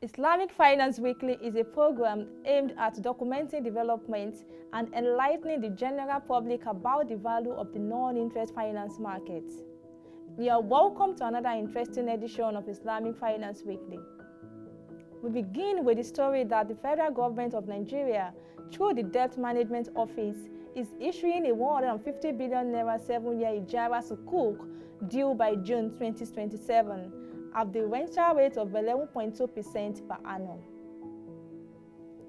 Islamic Finance Weekly is a program aimed at documenting developments and enlightening the general public about the value of the non-interest finance market. You are welcome to another interesting edition of Islamic Finance Weekly. We begin with the story that the federal government of Nigeria, through the Debt Management Office, is issuing a 150 billion naira 7-year Ijara Sukuk due by June 2027 at the rental rate of 11.2% per annum.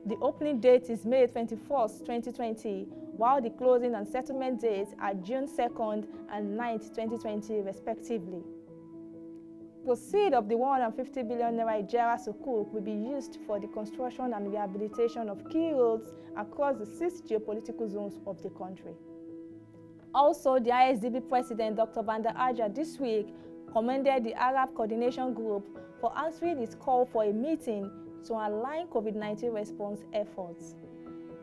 The opening date is May 21st, 2020, while the closing and settlement dates are June 2nd and 9th, 2020, respectively. Proceeds of the 150 billion naira Ijara Sukuk will be used for the construction and rehabilitation of key roads across the 6 geopolitical zones of the country. Also, the ISDB President Dr. Banda Aja this week commended the Arab Coordination Group for answering its call for a meeting to align COVID-19 response efforts.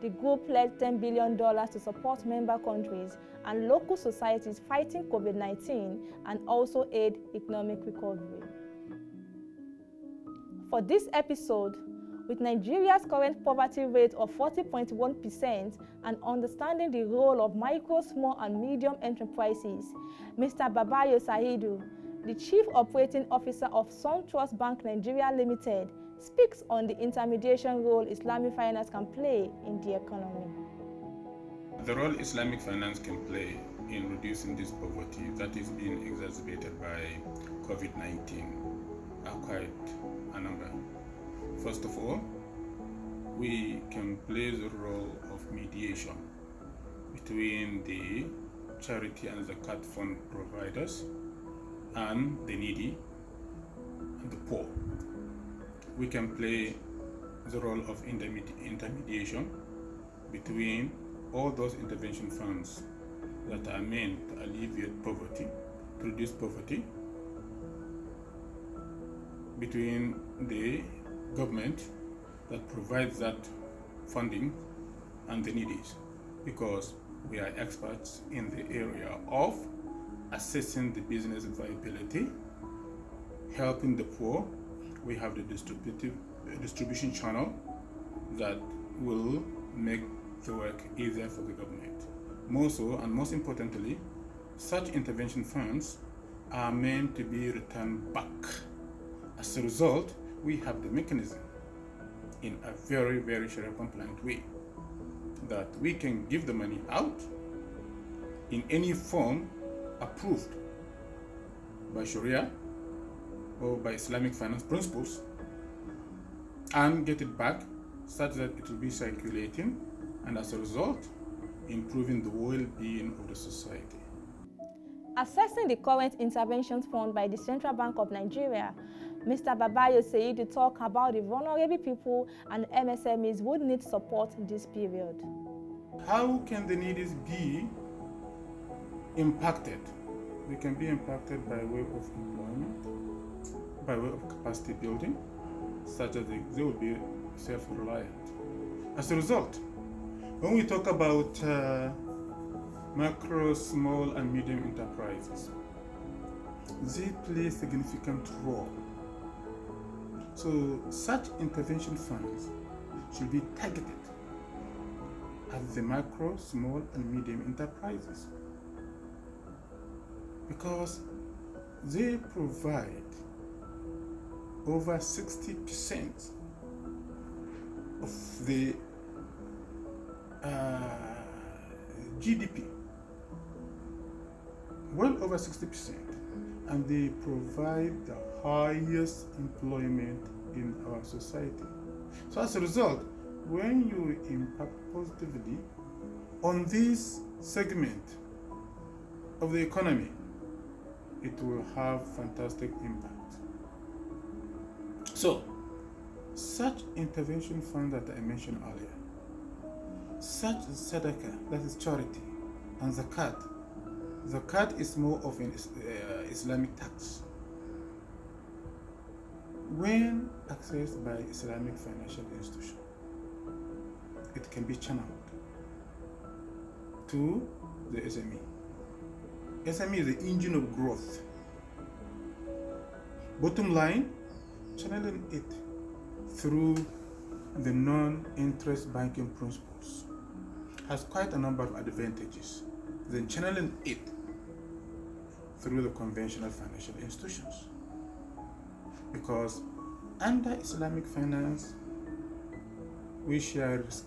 The group pledged $10 billion to support member countries and local societies fighting COVID-19 and also aid economic recovery. For this episode, with Nigeria's current poverty rate of 40.1% and understanding the role of micro, small and medium enterprises, Mr. Babayo Saidu, the Chief Operating Officer of SunTrust Bank Nigeria Limited, speaks on the intermediation role Islamic finance can play in the economy. The role Islamic finance can play in reducing this poverty that is being exacerbated by COVID-19 are quite a number. First of all, we can play the role of mediation between the charity and zakat fund providers and the needy and the poor. We can play the role of intermediation between all those intervention funds that are meant to alleviate poverty, to reduce poverty, between the government that provides that funding and the needies, because we are experts in the area of assessing the business viability, helping the poor. We have the distribution channel that will make the work easier for the government. More so, and most importantly, such intervention funds are meant to be returned back. As a result, we have the mechanism in a very, very Sharia compliant way that we can give the money out in any form approved by Sharia or by Islamic finance principles and get it back such that it will be circulating and as a result improving the well-being of the society. Assessing the current intervention fund by the Central Bank of Nigeria, Mr. Babayo Saidu talked about the vulnerable people and MSMEs who need support in this period. How can the needies be impacted? They can be impacted by way of employment, by way of capacity building, such that they will be self-reliant. As a result, when we talk about macro, small and medium enterprises, they play a significant role. So such intervention funds should be targeted at the macro, small and medium enterprises because they provide over 60% of the GDP, well over 60%, and they provide the highest employment in our society. So as a result, when you impact positively on this segment of the economy, it will have fantastic impact. So, such intervention fund that I mentioned earlier, such sadaqah, that is charity, and zakat. Zakat is more of an Islamic tax. When accessed by Islamic financial institution, it can be channeled to the SME. SME is the engine of growth. Bottom line, channeling it through the non-interest banking principles has quite a number of advantages than channeling it through the conventional financial institutions. Because under Islamic finance, we share risk.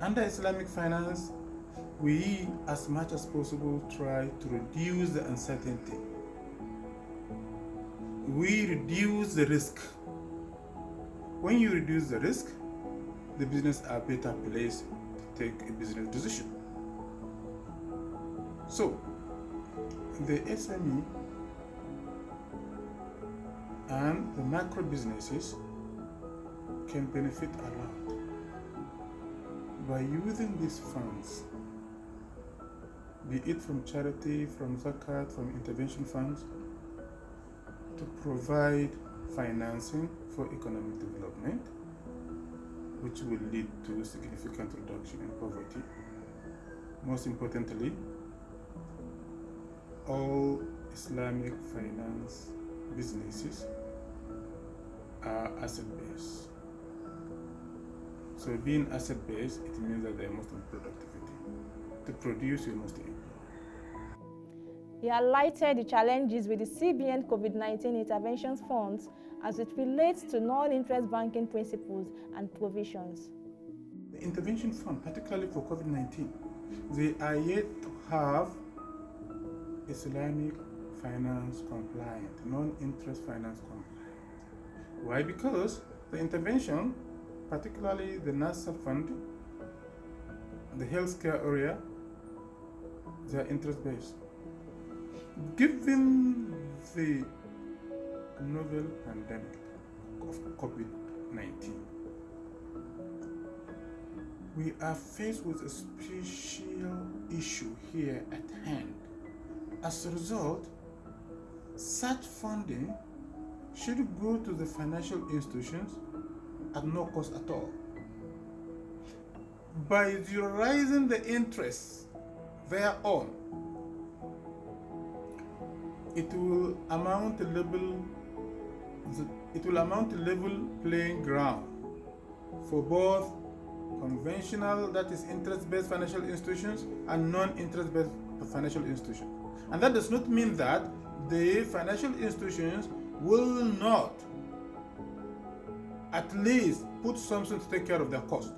Under Islamic finance, we, as much as possible, try to reduce the uncertainty. We reduce the risk. When you reduce the risk, the business are better placed to take a business decision. So, the SME and the macro businesses can benefit a lot by using these funds, be it from charity, from zakat, from intervention funds, to provide financing for economic development, which will lead to significant reduction in poverty. Most importantly, all Islamic finance businesses are asset-based. So being asset-based, it means that there must be productivity. To produce, you must employ. He highlighted the challenges with the CBN COVID-19 interventions funds as it relates to non-interest banking principles and provisions. The intervention fund, particularly for COVID-19, they are yet to have Islamic finance compliant, non-interest finance compliant. Why? Because the intervention, particularly the NASA fund, the healthcare area, they are interest-based. Given the novel pandemic of COVID-19, we are faced with a special issue here at hand. As a result, such funding should go to the financial institutions at no cost at all. By zeroizing the interest thereon, it will amount to level playing ground for both conventional, that is interest-based financial institutions, and non-interest-based financial institutions. And that does not mean that the financial institutions will not at least put something to take care of their cost.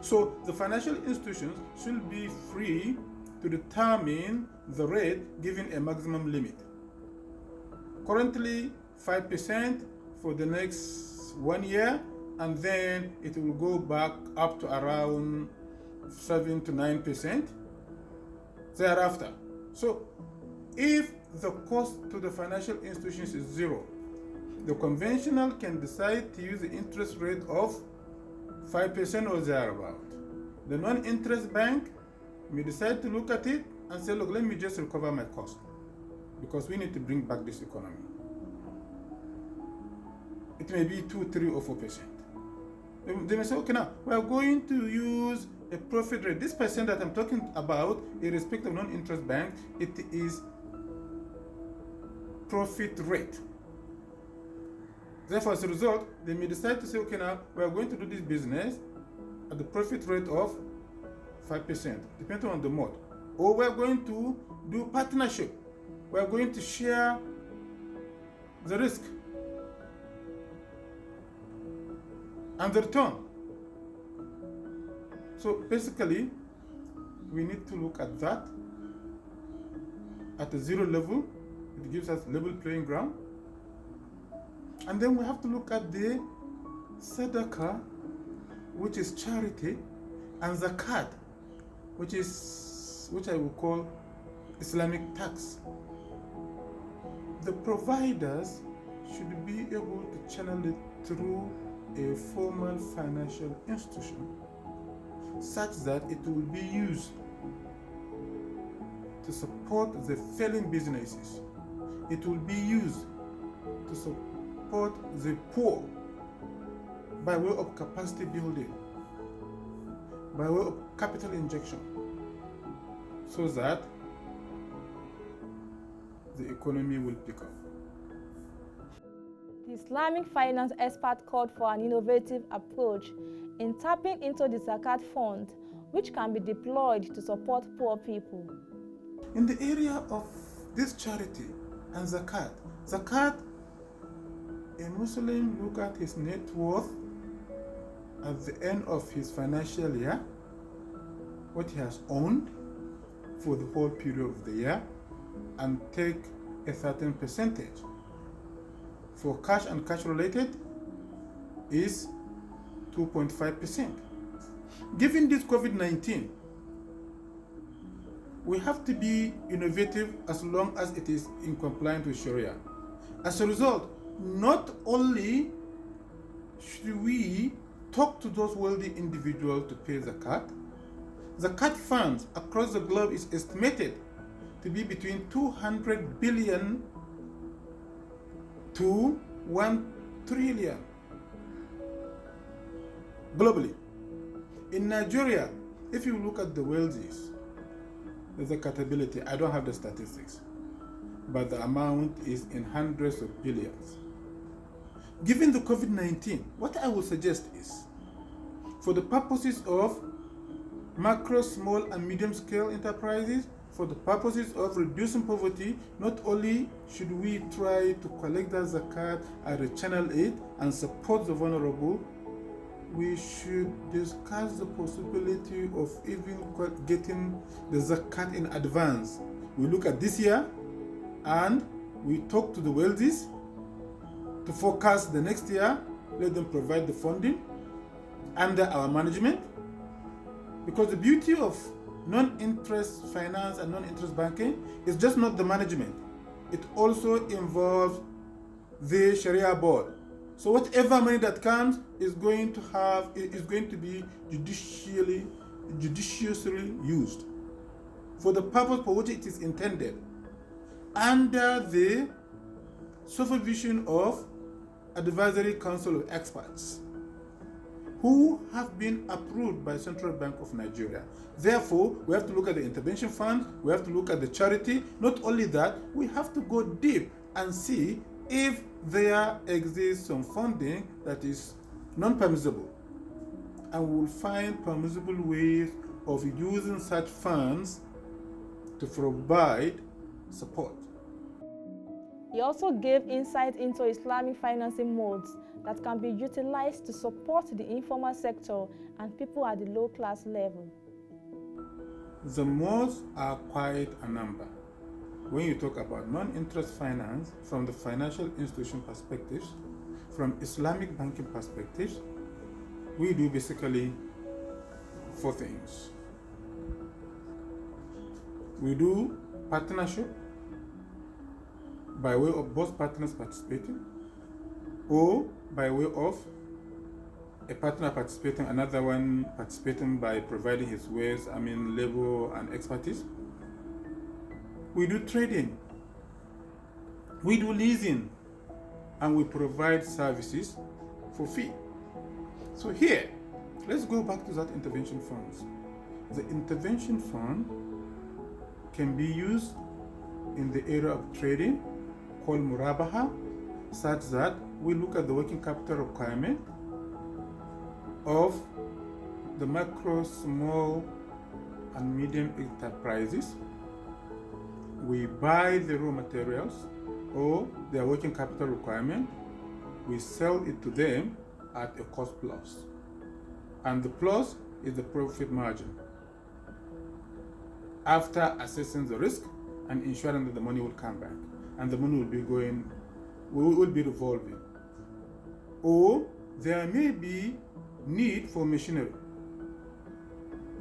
So the financial institutions should be free to determine the rate given a maximum limit. Currently 5% for the next 1 year, and then it will go back up to around 7 to 9% thereafter. So if the cost to the financial institutions is zero, the conventional can decide to use the interest rate of 5% or thereabout. The non-interest bank may decide to look at it and say, look, let me just recover my cost because we need to bring back this economy. It may be 2, 3, or 4%. They may say, okay, now we are going to use a profit rate. This percent that I'm talking about, irrespective of non-interest bank, it is profit rate. Therefore, as a result, they may decide to say, okay, now we are going to do this business at the profit rate of 5%, depending on the mode. Or we are going to do partnership. We are going to share the risk and the return. So basically, we need to look at that at a zero level. It gives us level playing ground. And then we have to look at the sadaqah, which is charity, and zakat, which I will call Islamic tax. The providers should be able to channel it through a formal financial institution such that it will be used to support the failing businesses. It will be used to support the poor by way of capacity building, by way of capital injection, so that the economy will pick up. The Islamic finance expert called for an innovative approach in tapping into the Zakat fund, which can be deployed to support poor people. In the area of this charity and zakat, a Muslim look at his net worth at the end of his financial year, what he has owned for the whole period of the year, and take a certain percentage. For cash and cash related is 2.5%. Given this COVID-19, we have to be innovative as long as it is in compliance with Sharia. As a result, not only should we talk to those wealthy individuals to pay zakat, zakat funds across the globe is estimated to be between 200 billion to 1 trillion globally. In Nigeria, if you look at the wealthies, the zakatability, I don't have the statistics, but the amount is in hundreds of billions. Given the COVID-19, what I would suggest is, for the purposes of macro, small and medium scale enterprises, for the purposes of reducing poverty, not only should we try to collect that zakat and channel it and support the vulnerable, we should discuss the possibility of even getting the zakat in advance. We look at this year and we talk to the wealthies to forecast the next year, let them provide the funding under our management. Because the beauty of non-interest finance and non-interest banking is just not the management. It also involves the Sharia board. So whatever money that comes is going to be judiciously used for the purpose for which it is intended, under the supervision of advisory council of experts who have been approved by Central Bank of Nigeria. Therefore, we have to look at the intervention fund, we have to look at the charity. Not only that, we have to go deep and see if there exists some funding that is non-permissible. And we will find permissible ways of using such funds to provide support. He also gave insight into Islamic financing modes that can be utilized to support the informal sector and people at the low-class level. The modes are quite a number. When you talk about non-interest finance from the financial institution perspectives, from Islamic banking perspectives, we do basically 4 things. We do partnership by way of both partners participating, or by way of a partner participating, another one participating by providing his wares, labor and expertise. We do trading, we do leasing, and we provide services for fee. So here, let's go back to that intervention funds. The intervention fund can be used in the area of trading, called murabaha, such that we look at the working capital requirement of the macro, small and medium enterprises. We buy the raw materials or their working capital requirement, we sell it to them at a cost plus, and the plus is the profit margin, after assessing the risk and ensuring that the money will come back and the money will be revolving. Or there may be need for machinery.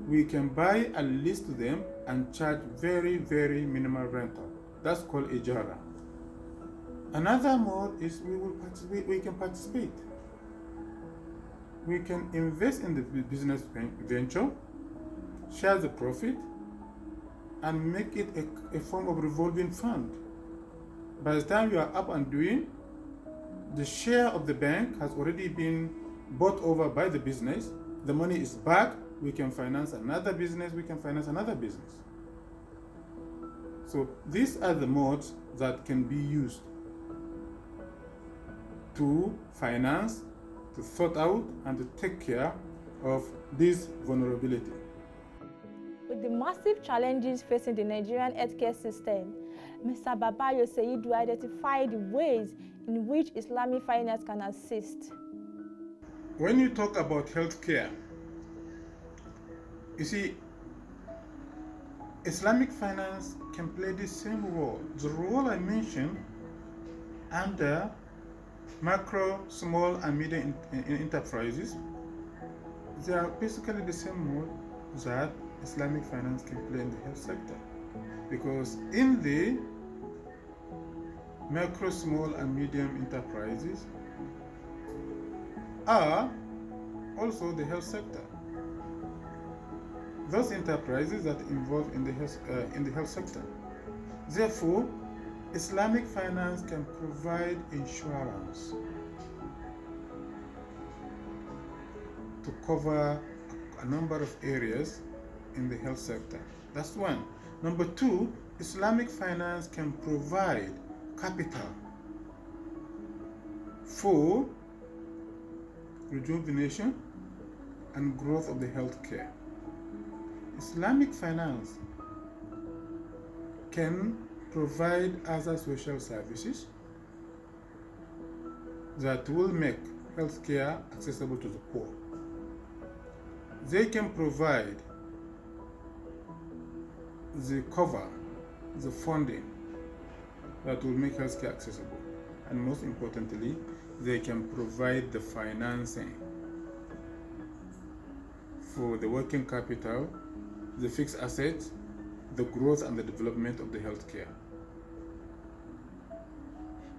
We can buy and lease to them and charge very, very minimal rental. That's called ijara. Another mode is we can participate. We can invest in the business venture, share the profit, and make it a form of revolving fund. By the time you are up and doing, the share of the bank has already been bought over by the business. The money is back. We can finance another business. We can finance another business. So these are the modes that can be used. to finance, to sort out, and to take care of this vulnerability. With the massive challenges facing the Nigerian healthcare system, Mr. Babayo Saidu identified the ways in which Islamic finance can assist. When you talk about healthcare, you see, Islamic finance can play the same role. The role I mentioned under macro, small, and medium enterprises, they are basically the same role that Islamic finance can play in the health sector. Because in the macro, small, and medium enterprises are also the health sector. Those enterprises that involved in the health sector. Therefore, Islamic finance can provide insurance to cover a number of areas in the health sector. That's one. Number two, Islamic finance can provide capital for rejuvenation and growth of the healthcare. Islamic finance can provide other social services that will make healthcare accessible to the poor. They can provide the cover, the funding that will make healthcare accessible. And most importantly, they can provide the financing for the working capital, the fixed assets, the growth and the development of the healthcare.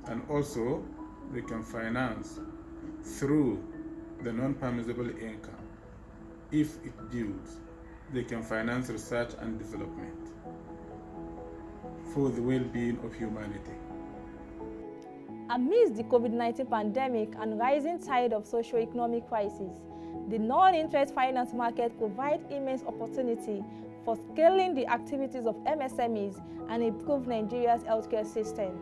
And also, they can finance through the non-permissible income. If it dues, they can finance research and development for the well-being of humanity. Amidst the COVID-19 pandemic and rising tide of socio-economic crisis, the non-interest finance market provides immense opportunity for scaling the activities of MSMEs and improve Nigeria's healthcare system.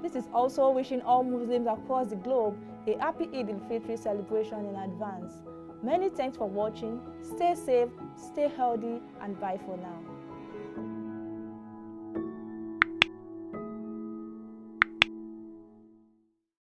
This is also wishing all Muslims across the globe a happy Eid al-Fitr celebration in advance. Many thanks for watching. Stay safe, stay healthy, and bye for now.